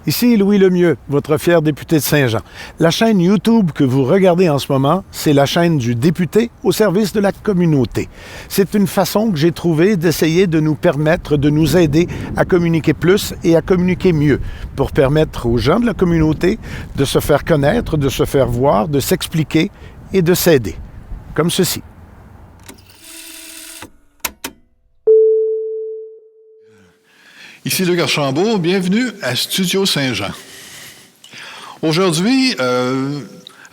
Ici Louis Lemieux, votre fier député de Saint-Jean. La chaîne YouTube que vous regardez en ce moment, c'est la chaîne du député au service de la communauté. C'est une façon que j'ai trouvée d'essayer de nous permettre, de nous aider à communiquer plus et à communiquer mieux, pour permettre aux gens de la communauté de se faire connaître, de se faire voir, de s'expliquer et de s'aider. Comme ceci. Ici Luc Archambault, bienvenue à Studio Saint-Jean. Aujourd'hui,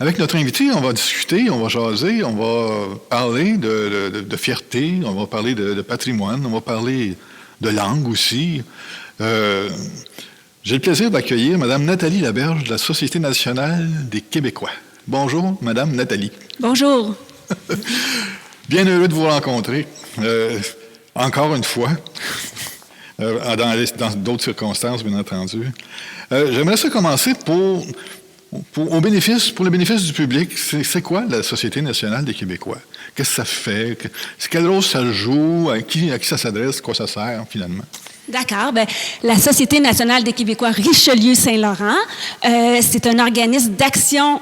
avec notre invité, on va discuter, on va jaser, on va parler de fierté, on va parler de patrimoine, on va parler de langue aussi. J'ai le plaisir d'accueillir Mme Nathalie Laberge de la Société nationale des Québécois. Bonjour, Mme Nathalie. Bonjour. Bien heureux de vous rencontrer, encore une fois. Dans d'autres circonstances, bien entendu. J'aimerais ça commencer pour le bénéfice du public. C'est quoi la Société nationale des Québécois? Qu'est-ce que ça fait? Quel rôle ça joue? À qui ça s'adresse? Quoi ça sert, finalement? D'accord. Bien, la Société nationale des Québécois Richelieu-Saint-Laurent, c'est un organisme d'action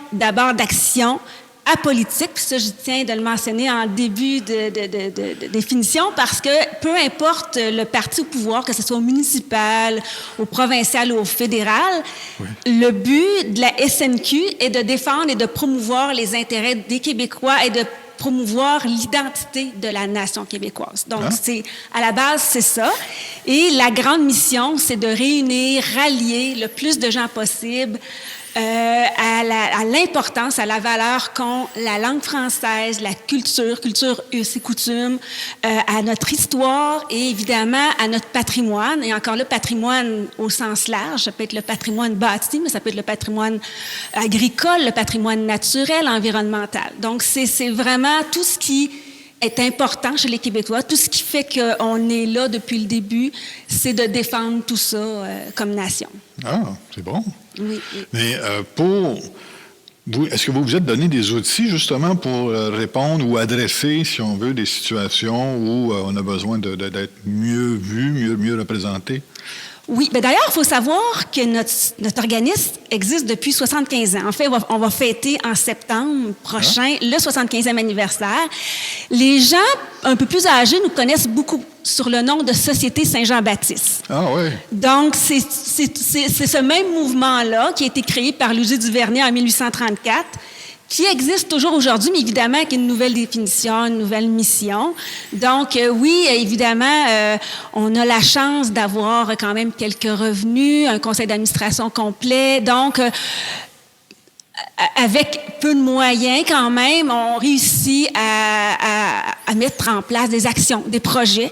apolitique, puis ça, je tiens de le mentionner en début de définition, parce que peu importe le parti au pouvoir, que ce soit au municipal, au provincial ou au fédéral, oui. Le but de la SNQ est de défendre et de promouvoir les intérêts des Québécois et de promouvoir l'identité de la nation québécoise. Donc, à la base, c'est ça. Et la grande mission, c'est de réunir, rallier le plus de gens possible à l'importance, à la valeur qu'ont la langue française, la culture et ses coutumes, à notre histoire et évidemment à notre patrimoine. Et encore le patrimoine au sens large, ça peut être le patrimoine bâti, mais ça peut être le patrimoine agricole, le patrimoine naturel, environnemental. Donc, c'est vraiment tout ce qui est important chez les Québécois, tout ce qui fait qu'on est là depuis le début, c'est de défendre tout ça comme nation. Ah, c'est bon. Oui. Mais est-ce que vous vous êtes donné des outils justement pour répondre ou adresser, si on veut, des situations où on a besoin d'être mieux vu, mieux représenté? Oui. Bien, d'ailleurs, il faut savoir que notre organisme existe depuis 75 ans. En fait, on va fêter en septembre prochain le 75e anniversaire. Les gens un peu plus âgés nous connaissent beaucoup sur le nom de Société Saint-Jean-Baptiste. Ah oui. Donc, c'est ce même mouvement-là qui a été créé par Louis Duvernay en 1834, qui existe toujours aujourd'hui, mais évidemment avec une nouvelle définition, une nouvelle mission. Donc, oui, évidemment, on a la chance d'avoir quand même quelques revenus, un conseil d'administration complet. Donc, avec peu de moyens quand même, on réussit à mettre en place des actions, des projets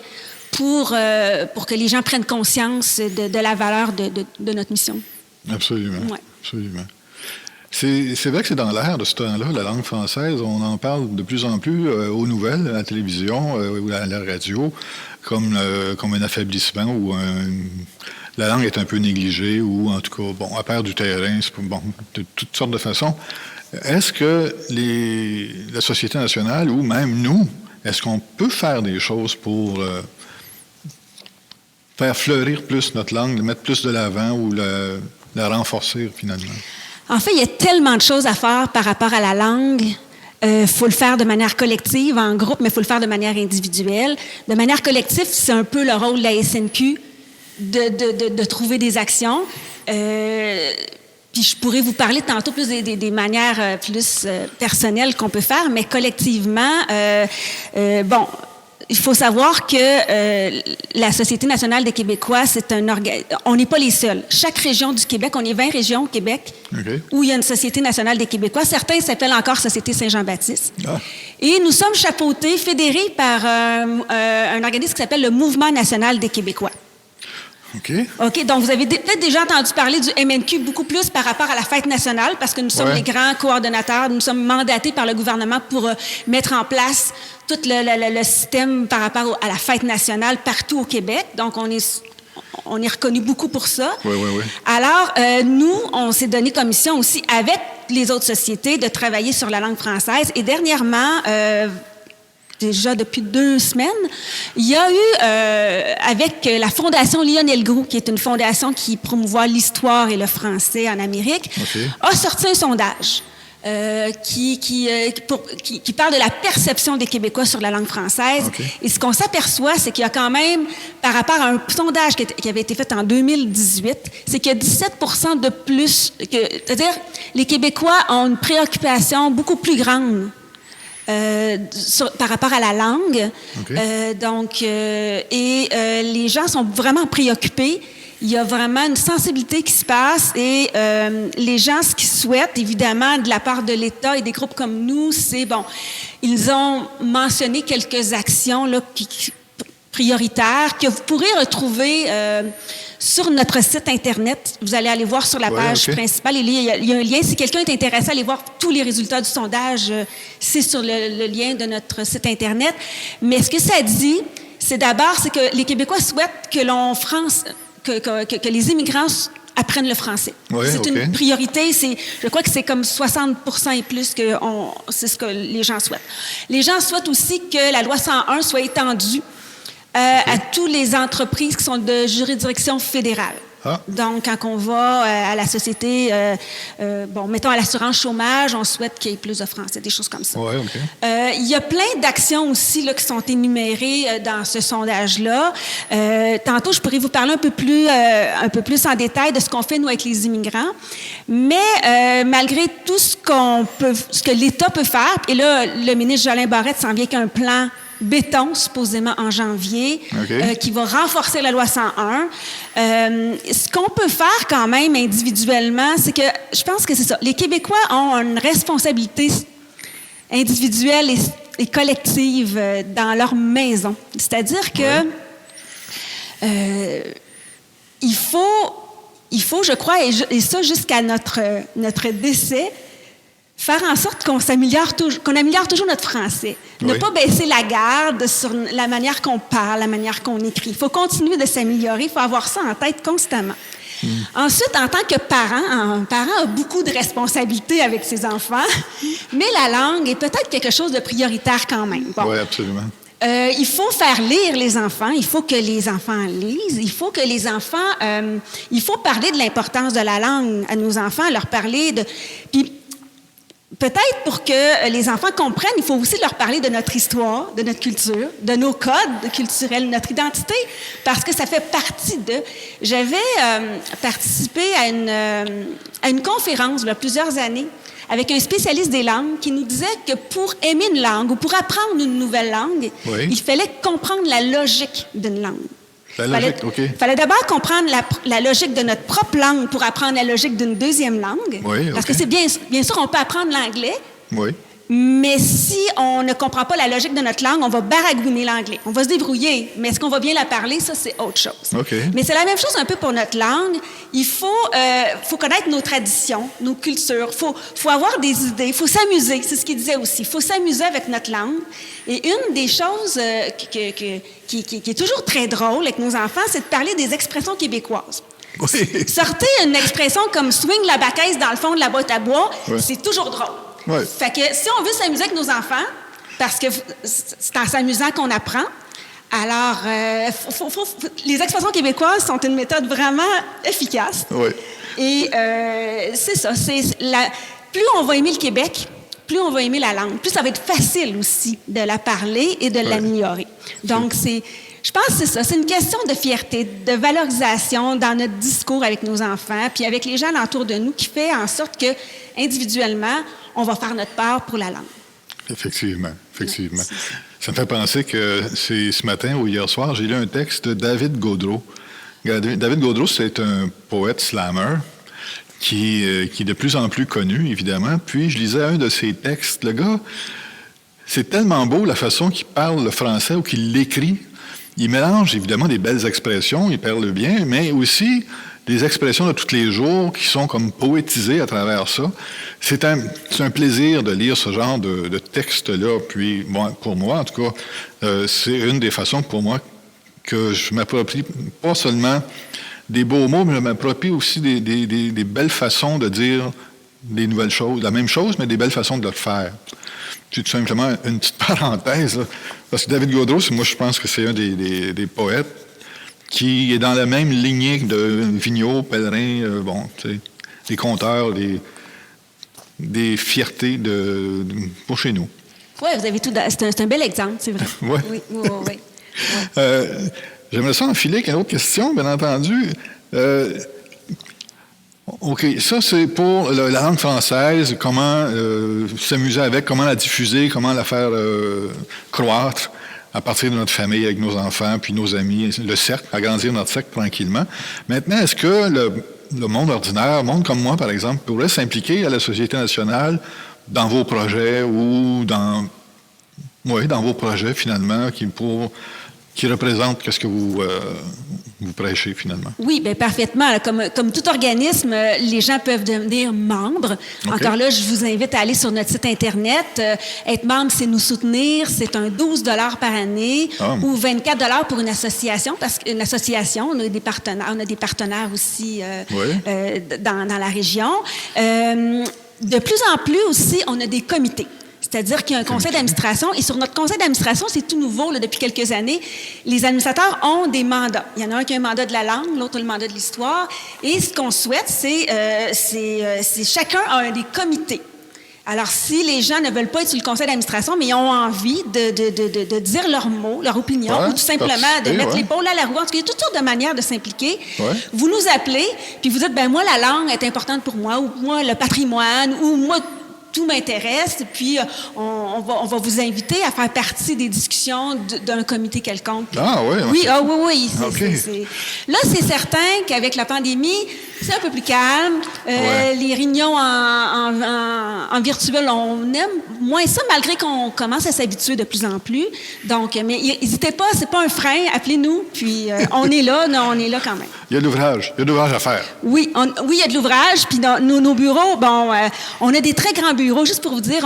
pour que les gens prennent conscience de la valeur de notre mission. Absolument. Ouais. Absolument. C'est vrai que c'est dans l'air de ce temps-là, la langue française. On en parle de plus en plus aux nouvelles, à la télévision ou à la radio, comme un affaiblissement ou la langue est un peu négligée ou en tout cas, elle perd du terrain, de toutes sortes de façons. Est-ce que la Société nationale ou même nous, est-ce qu'on peut faire des choses pour faire fleurir plus notre langue, la mettre plus de l'avant ou la renforcer finalement? En fait, il y a tellement de choses à faire par rapport à la langue. Faut le faire de manière collective, en groupe, mais il faut le faire de manière individuelle. De manière collective, c'est un peu le rôle de la SNQ de trouver des actions. Puis je pourrais vous parler tantôt plus des manières plus personnelles qu'on peut faire, mais collectivement, il faut savoir que la Société nationale des Québécois, c'est un organisme. On n'est pas les seuls. Chaque région du Québec, on est 20 régions au Québec où il y a une Société nationale des Québécois. Certains s'appellent encore Société Saint-Jean-Baptiste. Ah. Et nous sommes chapeautés, fédérés par un organisme qui s'appelle le Mouvement national des Québécois. OK, donc vous avez peut-être déjà entendu parler du MNQ beaucoup plus par rapport à la fête nationale, parce que nous sommes les grands coordonnateurs, nous sommes mandatés par le gouvernement pour mettre en place tout le système par rapport à la fête nationale partout au Québec. Donc, on est reconnu beaucoup pour ça. Oui. Alors, nous, on s'est donné comme mission aussi, avec les autres sociétés, de travailler sur la langue française. Et dernièrement, déjà depuis 2 semaines, il y a eu, avec la Fondation Lionel Groulx, qui est une fondation qui promouvoit l'histoire et le français en Amérique, a sorti un sondage qui parle de la perception des Québécois sur la langue française. Et ce qu'on s'aperçoit, c'est qu'il y a quand même, par rapport à un sondage qui avait été fait en 2018, c'est qu'il y a 17% de plus, c'est-à-dire les Québécois ont une préoccupation beaucoup plus grande par rapport à la langue. Les gens sont vraiment préoccupés. Il y a vraiment une sensibilité qui se passe et les gens, ce qu'ils souhaitent, évidemment, de la part de l'État et des groupes comme nous, c'est, ils ont mentionné quelques actions là, prioritaires que vous pourrez retrouver sur notre site Internet. Vous allez aller voir sur la page principale. Il y a un lien. Si quelqu'un est intéressé à aller voir tous les résultats du sondage, c'est sur le lien de notre site Internet. Mais ce que ça dit, c'est d'abord, c'est que les Québécois souhaitent que que les immigrants apprennent le français. C'est une priorité. Je crois que c'est comme 60% et plus que c'est ce que les gens souhaitent. Les gens souhaitent aussi que la loi 101 soit étendue à toutes les entreprises qui sont de juridiction fédérale. Donc, quand on va à la société, mettons à l'assurance chômage, on souhaite qu'il y ait plus de français, des choses comme ça. Il y a plein d'actions aussi là, qui sont énumérées dans ce sondage-là. Tantôt, je pourrais vous parler un peu plus en détail de ce qu'on fait, nous, avec les immigrants. Mais malgré tout ce que l'État peut faire, et là, le ministre Jolin Barrette s'en vient avec un plan béton, supposément en janvier, qui va renforcer la loi 101. Ce qu'on peut faire quand même individuellement, c'est que, je pense que c'est ça, les Québécois ont une responsabilité individuelle et collective dans leur maison. C'est-à-dire que il faut, je crois, et ça jusqu'à notre décès, faire en sorte qu'on améliore toujours notre français. Ne pas baisser la garde sur la manière qu'on parle, la manière qu'on écrit. Il faut continuer de s'améliorer. Il faut avoir ça en tête constamment. Ensuite, en tant que parent, un parent a beaucoup de responsabilités avec ses enfants, mais la langue est peut-être quelque chose de prioritaire quand même. Oui, absolument. Il faut faire lire les enfants. Il faut que les enfants lisent. Il faut que les enfants... il faut parler de l'importance de la langue à nos enfants, leur parler de... Puis, peut-être pour que les enfants comprennent, il faut aussi leur parler de notre histoire, de notre culture, de nos codes culturels, notre identité, parce que ça fait partie de... J'avais participé à une conférence il y a plusieurs années avec un spécialiste des langues qui nous disait que pour aimer une langue ou pour apprendre une nouvelle langue, il fallait comprendre la logique d'une langue. Il fallait d'abord comprendre la logique de notre propre langue pour apprendre la logique d'une deuxième langue. Parce que c'est bien sûr, on peut apprendre l'anglais, mais si on ne comprend pas la logique de notre langue, on va baragouiner l'anglais. On va se débrouiller, mais est-ce qu'on va bien la parler? Ça, c'est autre chose. Mais c'est la même chose un peu pour notre langue. Il faut connaître nos traditions, nos cultures. Il faut avoir des idées. Il faut s'amuser. C'est ce qu'il disait aussi. Il faut s'amuser avec notre langue. Et une des choses qui est toujours très drôle avec nos enfants, c'est de parler des expressions québécoises. Sortez une expression comme « swing la baquaise dans le fond de la boîte à bois », c'est toujours drôle. Fait que si on veut s'amuser avec nos enfants, parce que c'est en s'amusant qu'on apprend, alors les expressions québécoises sont une méthode vraiment efficace. Et c'est ça. Plus on va aimer le Québec, plus on va aimer la langue, plus ça va être facile aussi de la parler et de l'améliorer. Donc, je pense que c'est ça. C'est une question de fierté, de valorisation dans notre discours avec nos enfants, puis avec les gens autour de nous, qui fait en sorte que, individuellement, on va faire notre part pour la langue. Effectivement. Ça me fait penser que c'est ce matin ou hier soir, j'ai lu un texte de David Gaudreault. David Gaudreault, c'est un poète slammer qui est de plus en plus connu, évidemment. Puis, je lisais un de ses textes. Le gars, c'est tellement beau la façon qu'il parle le français ou qu'il l'écrit. Il mélange, évidemment, des belles expressions, il parle bien, mais aussi des expressions de tous les jours qui sont comme poétisées à travers ça. C'est un plaisir de lire ce genre de texte-là. Puis, pour moi, en tout cas, c'est une des façons pour moi que je m'approprie pas seulement des beaux mots, mais je m'approprie aussi des belles façons de dire des nouvelles choses. La même chose, mais des belles façons de le faire. C'est tout simplement une petite parenthèse, là, parce que David Gaudreau, moi, je pense que c'est un des poètes qui est dans la même lignée de Vigneault, Pellerin, des conteurs, des fiertés pour chez nous. Oui, vous avez tout. C'est un bel exemple, c'est vrai. Ouais. Oui. J'aimerais ça enfiler avec une autre question, bien entendu. OK, ça, c'est pour la langue française, comment s'amuser avec, comment la diffuser, comment la faire croître à partir de notre famille, avec nos enfants, puis nos amis, le cercle, agrandir notre cercle tranquillement. Maintenant, est-ce que le monde ordinaire, monde comme moi, par exemple, pourrait s'impliquer à la Société nationale dans vos projets ou dans vos projets, finalement, qui représentent ce que vous prêchez, finalement? Oui, bien parfaitement. Comme tout organisme, les gens peuvent devenir membres. Okay. Encore là, je vous invite à aller sur notre site Internet. Être membre, c'est nous soutenir. C'est un 12 $ par année ou 24 $ pour une association, parce qu'une association, on a des partenaires aussi dans la région. De plus en plus aussi, on a des comités. C'est-à-dire qu'il y a un conseil d'administration, et sur notre conseil d'administration, c'est tout nouveau là, depuis quelques années. Les administrateurs ont des mandats. Il y en a un qui a un mandat de la langue, l'autre le mandat de l'histoire. Et ce qu'on souhaite, c'est chacun a des comités. Alors, si les gens ne veulent pas être sur le conseil d'administration, mais ils ont envie de dire leurs mots, leur opinion, ou tout simplement de mettre l'épaule à la roue, en tout cas, il y a toutes sortes de manières de s'impliquer. Ouais. Vous nous appelez, puis vous dites, moi, la langue est importante pour moi, ou moi, le patrimoine, ou moi, tout m'intéresse, puis on va vous inviter à faire partie des discussions d'un comité quelconque. Ah oui? Oui, oui. Là, c'est certain qu'avec la pandémie, c'est un peu plus calme. Les réunions en virtuel, on aime moins ça, malgré qu'on commence à s'habituer de plus en plus. Donc, mais n'hésitez pas, c'est pas un frein, appelez-nous, puis on est là, on est là quand même. Il y a de l'ouvrage, à faire. Oui, il y a de l'ouvrage, puis dans nos bureaux, on a des très grands bureaux. Juste pour vous dire,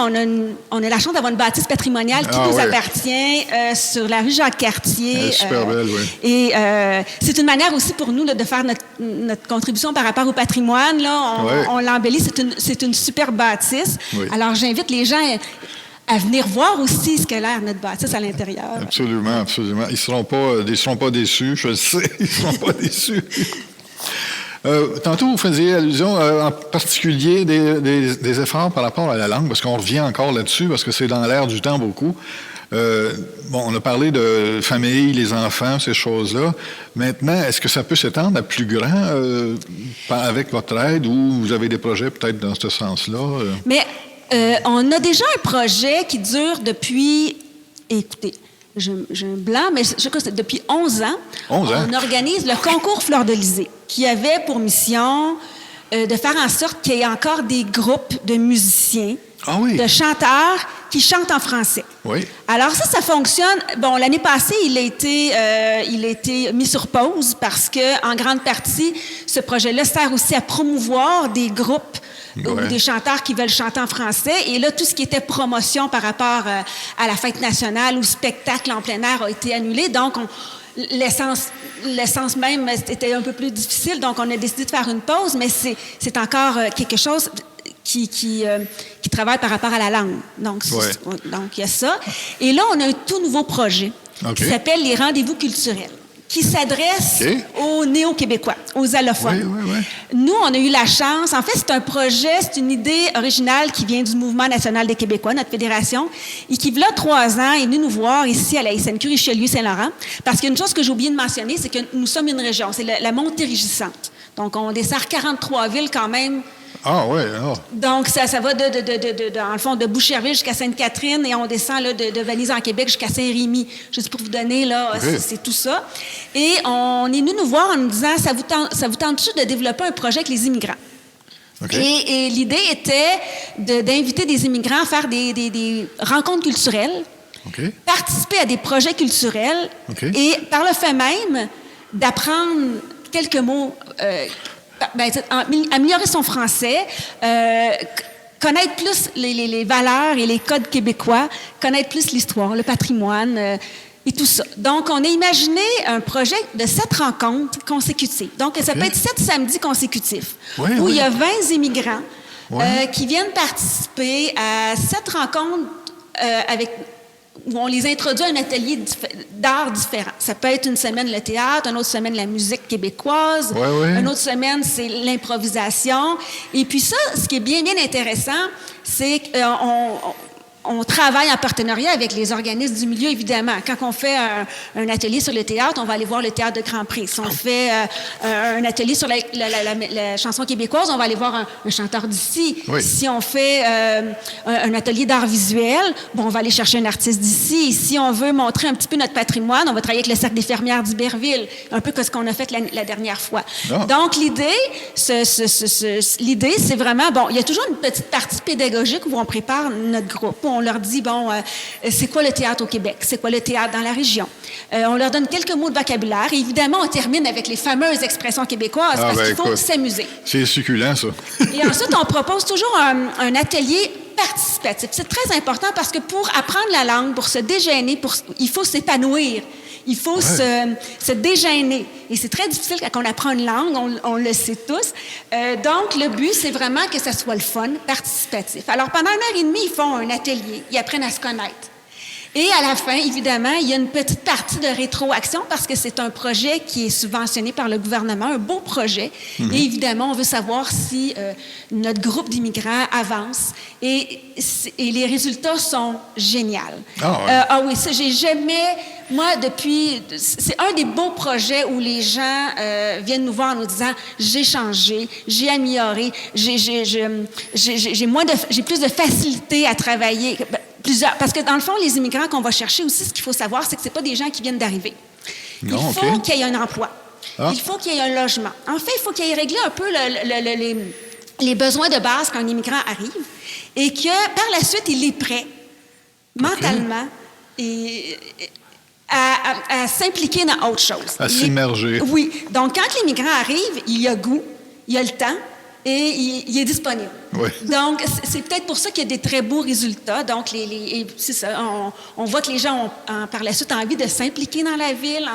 on a la chance d'avoir une bâtisse patrimoniale qui nous appartient sur la rue Jacques-Cartier. Super belle, oui. Et c'est une manière aussi pour nous là, de faire notre contribution par rapport au patrimoine. Là, on l'embellit. C'est une super bâtisse. Oui. Alors, j'invite les gens à venir voir aussi ce qu'est l'air notre bâtisse à l'intérieur. Absolument, absolument. Ils ne seront pas déçus, je le sais. Ils ne seront pas déçus. Tantôt, vous faisiez allusion en particulier des efforts par rapport à la langue, parce qu'on revient encore là-dessus, parce que c'est dans l'air du temps beaucoup. On a parlé de famille, les enfants, ces choses-là. Maintenant, est-ce que ça peut s'étendre à plus grand avec votre aide, ou vous avez des projets peut-être dans ce sens-là? Mais on a déjà un projet qui dure depuis... Écoutez, j'ai un blanc, mais je crois que c'est depuis 11 ans. 11 ans? On organise le concours Fleur-d'Elysée, qui avait pour mission de faire en sorte qu'il y ait encore des groupes de musiciens, de chanteurs qui chantent en français. Oui. Alors ça fonctionne. Bon, l'année passée, il a été mis sur pause parce que, en grande partie, ce projet-là sert aussi à promouvoir des groupes ou des chanteurs qui veulent chanter en français. Et là, tout ce qui était promotion par rapport à la fête nationale ou spectacle en plein air a été annulé. Donc, l'essence même était un peu plus difficile. Donc, on a décidé de faire une pause, mais c'est encore quelque chose qui travaille par rapport à la langue. Donc, il y a ça. Et là, on a un tout nouveau projet qui s'appelle les rendez-vous culturels, qui s'adresse aux néo-québécois, aux allophones. Oui. Nous, on a eu la chance... En fait, c'est un projet, c'est une idée originale qui vient du Mouvement national des Québécois, notre fédération, et qui, il y a 3 ans, est venu nous voir ici à la SNQ Richelieu-Saint-Laurent, parce qu'il y a une chose que j'ai oublié de mentionner, c'est que nous sommes une région, c'est la Montérégisante. Donc, on dessert 43 villes quand même. Ah oui. Donc, ça va dans le fond, de Boucherville jusqu'à Sainte-Catherine, et on descend là, de Venise en Québec jusqu'à Saint-Rémy. Juste pour vous donner, là, c'est tout ça. Et on est venu nous voir en nous disant, ça vous tente-tu de développer un projet avec les immigrants? Et l'idée était d'inviter des immigrants à faire des rencontres culturelles, participer à des projets culturels, et par le fait même, d'apprendre quelques mots... améliorer son français, connaître plus les valeurs et les codes québécois, connaître plus l'histoire, le patrimoine et tout ça. Donc, on a imaginé un projet de 7 rencontres consécutives. Donc, ça peut être 7 samedis consécutifs il y a 20 immigrants qui viennent participer à 7 rencontres où on les introduit à un atelier d'art différent. Ça peut être une semaine le théâtre, une autre semaine la musique québécoise, une autre semaine c'est l'improvisation. Et puis ça, ce qui est bien, bien intéressant, c'est qu'on travaille en partenariat avec les organismes du milieu, évidemment. Quand on fait un atelier sur le théâtre, on va aller voir le théâtre de Grand Prix. Si on fait un atelier sur la chanson québécoise, on va aller voir un chanteur d'ici. Oui. Si on fait un atelier d'art visuel, bon, on va aller chercher un artiste d'ici. Si on veut montrer un petit peu notre patrimoine, on va travailler avec le Cercle des fermières d'Iberville, un peu comme ce qu'on a fait la dernière fois. Ah. Donc, l'idée, c'est vraiment, bon, il y a toujours une petite partie pédagogique où on prépare notre groupe. On leur dit, bon, c'est quoi le théâtre au Québec? C'est quoi le théâtre dans la région? On leur donne quelques mots de vocabulaire. Et évidemment, on termine avec les fameuses expressions québécoises parce qu'il faut s'amuser. C'est succulent, ça. Et ensuite, on propose toujours un atelier participatif. C'est très important parce que pour apprendre la langue, pour se dégainer, il faut s'épanouir. Il faut se dégêner. Et c'est très difficile quand on apprend une langue, on le sait tous. Donc, le but, c'est vraiment que ça soit le fun, participatif. Alors, pendant 1h30, ils font un atelier. Ils apprennent à se connaître. Et à la fin, évidemment, il y a une petite partie de rétroaction parce que c'est un projet qui est subventionné par le gouvernement, un beau projet. Et évidemment, on veut savoir si notre groupe d'immigrants avance. Et les résultats sont géniaux. Oui, ça, j'ai jamais... Moi, c'est un des beaux projets où les gens viennent nous voir en nous disant « j'ai changé, j'ai amélioré, j'ai plus de facilité à travailler ». Parce que dans le fond, les immigrants qu'on va chercher aussi, ce qu'il faut savoir, c'est que ce pas des gens qui viennent d'arriver. Il faut qu'il y ait un emploi. Il faut qu'il y ait un logement. En fait, il faut qu'il y ait réglé un peu les besoins de base quand un immigrant arrive et que, par la suite, il est prêt, mentalement, et à s'impliquer dans autre chose. À s'immerger. Oui. Donc, quand l'immigrant arrive, il a goût, il a le temps et il est disponible. Oui. Donc, c'est peut-être pour ça qu'il y a des très beaux résultats. Donc, c'est ça, on voit que les gens ont, par la suite, envie de s'impliquer dans la ville,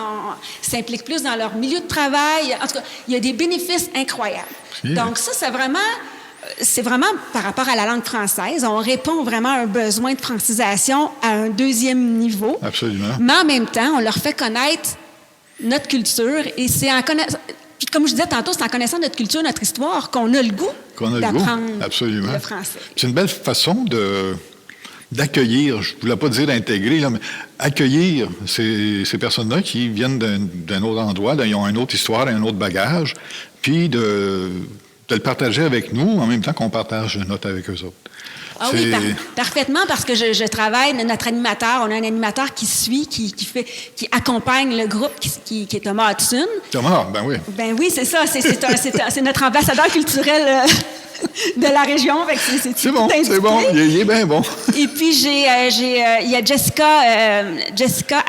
s'impliquent plus dans leur milieu de travail. En tout cas, il y a des bénéfices incroyables. Donc, ça, c'est vraiment par rapport à la langue française. On répond vraiment à un besoin de francisation à un deuxième niveau. Absolument. Mais en même temps, on leur fait connaître notre culture et c'est en connaissant... Puis comme je disais tantôt, c'est en connaissant notre culture, notre histoire, qu'on a le goût d'apprendre le français. C'est une belle façon d'accueillir, je ne voulais pas dire d'intégrer, là, mais accueillir ces personnes-là qui viennent d'un autre endroit, ils ont une autre histoire, un autre bagage, puis de le partager avec nous en même temps qu'on partage le nôtre avec eux autres. Ah oui, parfaitement, parce que je travaille, notre animateur, on a un animateur qui suit, qui accompagne le groupe, qui est Thomas Hudson. Thomas, ben oui. Ben oui, c'est ça, c'est notre ambassadeur culturel de la région. C'est bon, il est bien bon. Et puis, il y a Jessica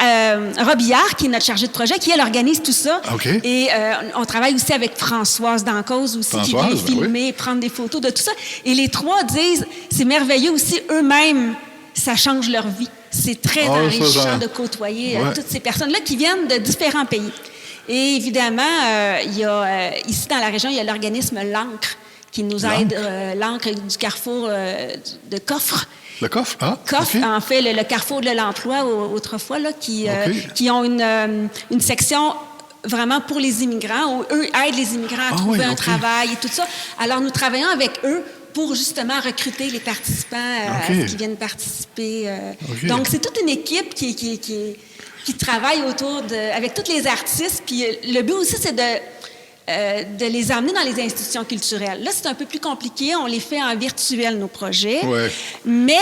Robillard, qui est notre chargée de projet, qui, elle, organise tout ça. Okay. Et on travaille aussi avec Françoise Dancause aussi, qui vient filmer, prendre des photos de tout ça. Et les trois disent, c'est merveilleux aussi, eux-mêmes, ça change leur vie. C'est très enrichissant de côtoyer toutes ces personnes-là qui viennent de différents pays. Et évidemment, il y a, ici dans la région, il y a l'organisme L'Ancre, qui nous aide, l'Ancre du carrefour de Coffre. Le Coffre? Ah, Coffre, en fait, le carrefour de l'emploi autrefois, là, qui ont une section vraiment pour les immigrants, où eux aident les immigrants à trouver un travail et tout ça. Alors, nous travaillons avec eux pour justement recruter les participants qui viennent participer. Donc, c'est toute une équipe qui travaille avec tous les artistes. Puis le but aussi, c'est de les emmener dans les institutions culturelles. Là, c'est un peu plus compliqué. On les fait en virtuel, nos projets. Ouais. Mais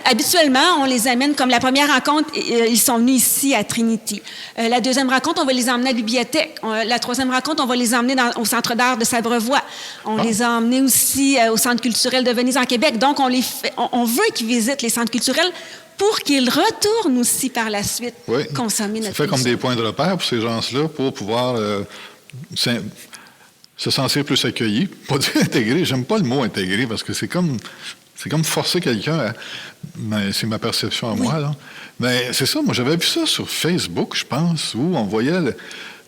habituellement, on les amène, comme la première rencontre, ils sont venus ici à Trinity. La deuxième rencontre, on va les emmener à la bibliothèque. La troisième rencontre, on va les emmener au Centre d'art de Sabrevoix. On les a emmenés aussi au Centre culturel de Venise en Québec. Donc, on veut qu'ils visitent les centres culturels pour qu'ils retournent aussi par la suite consommer notre culture. Ça fait comme des points de repère pour ces gens-là pour pouvoir se sentir plus accueillis. Pas dire intégrer, j'aime pas le mot intégrer parce que c'est comme forcer quelqu'un à... Mais c'est ma perception à moi, là. Mais c'est ça, moi j'avais vu ça sur Facebook, je pense, où on voyait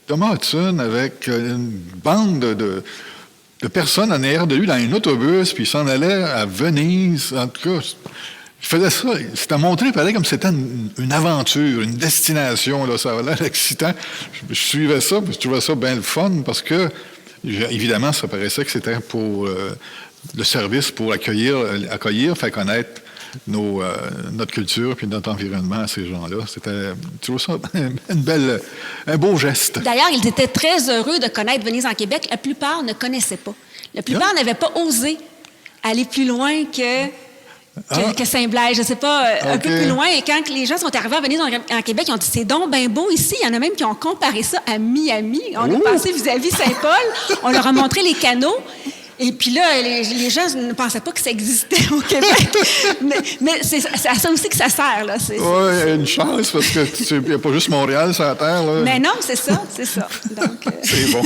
Thomas Hudson avec une bande de personnes en arrière de lui dans un autobus, puis il s'en allait à Venise. En tout cas, Je faisais ça. C'était montré, il paraît, comme c'était une aventure, une destination. Là, ça avait l'air excitant. Je suivais ça, puis je trouvais ça bien le fun parce que, évidemment, ça paraissait que c'était pour le service pour accueillir, faire connaître notre culture puis notre environnement à ces gens-là. C'était, je trouve ça un beau geste. D'ailleurs, ils étaient très heureux de connaître Venise en Québec. La plupart ne connaissaient pas. La plupart n'avaient pas osé aller plus loin que Saint-Blaise, je ne sais pas, un peu plus loin. Et quand les gens sont arrivés à Venise en Québec, ils ont dit « c'est donc bien beau ici ». Il y en a même qui ont comparé ça à Miami. On a passé vis-à-vis Saint-Paul, on leur a montré les canaux. Et puis là, les gens ne pensaient pas que ça existait au Québec. mais c'est à ça aussi que ça sert. Oui, une chance, parce qu'il n'y a pas juste Montréal sur la Terre. Là. Mais non, c'est ça. Donc, c'est bon.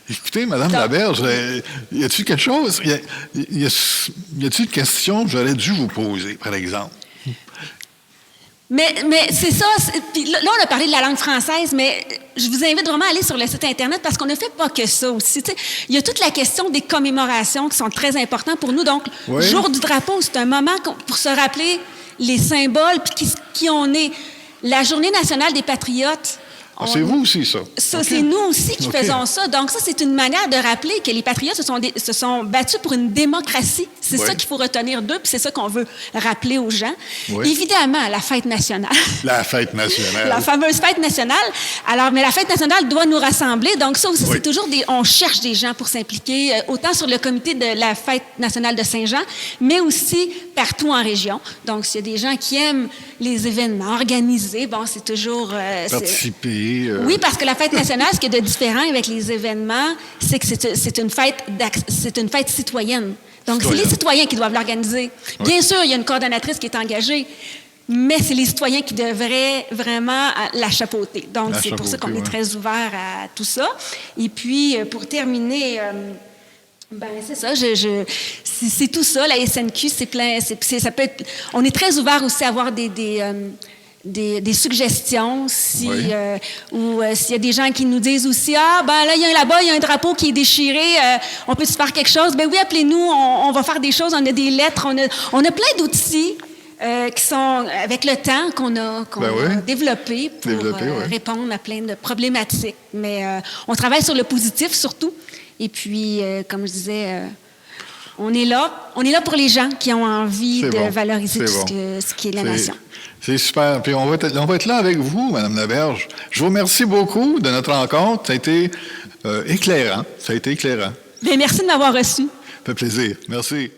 Écoutez, Mme Laberge, y a-t-il quelque chose, y a-t-il une question que j'aurais dû vous poser, par exemple? Mais c'est ça. Puis là, on a parlé de la langue française, mais je vous invite vraiment à aller sur le site Internet parce qu'on ne fait pas que ça aussi. Il y a toute la question des commémorations qui sont très importantes pour nous. Donc, Jour du drapeau, c'est un moment pour se rappeler les symboles puis qui on est. La Journée nationale des patriotes. C'est vous aussi, ça? Ça, c'est nous aussi qui faisons ça. Donc, ça, c'est une manière de rappeler que les patriotes se sont battus pour une démocratie. C'est ça qu'il faut retenir d'eux, puis c'est ça qu'on veut rappeler aux gens. Évidemment, la fête nationale. La fête nationale. La fameuse fête nationale. Alors, mais la fête nationale doit nous rassembler. Donc, ça aussi, c'est toujours on cherche des gens pour s'impliquer, autant sur le comité de la fête nationale de Saint-Jean, mais aussi partout en région. Donc, s'il y a des gens qui aiment les événements organisés, bon, c'est toujours... participer. Oui, parce que la fête nationale, ce qui est de différent avec les événements, c'est que c'est une fête citoyenne. Donc, c'est les citoyens qui doivent l'organiser. Bien sûr, il y a une coordonnatrice qui est engagée, mais c'est les citoyens qui devraient vraiment la chapeauter. Donc, c'est pour ça qu'on est très ouvert à tout ça. Et puis, pour terminer... c'est ça. C'est tout ça. La SNQ, c'est plein. Ça peut être. On est très ouvert aussi à avoir des suggestions ou s'il y a des gens qui nous disent aussi là il y a un drapeau qui est déchiré, on peut se faire quelque chose, ben oui, appelez-nous, on va faire des choses, on a des lettres, on a plein d'outils qui sont avec le temps qu'on a développés pour répondre à plein de problématiques, mais on travaille sur le positif surtout, et puis comme je disais, on est là pour les gens qui ont envie de valoriser ce qui est la nation. C'est super. Puis on va être là avec vous, Mme Laberge. Je vous remercie beaucoup de notre rencontre. Ça a été éclairant. Bien, merci de m'avoir reçu. Ça fait plaisir. Merci.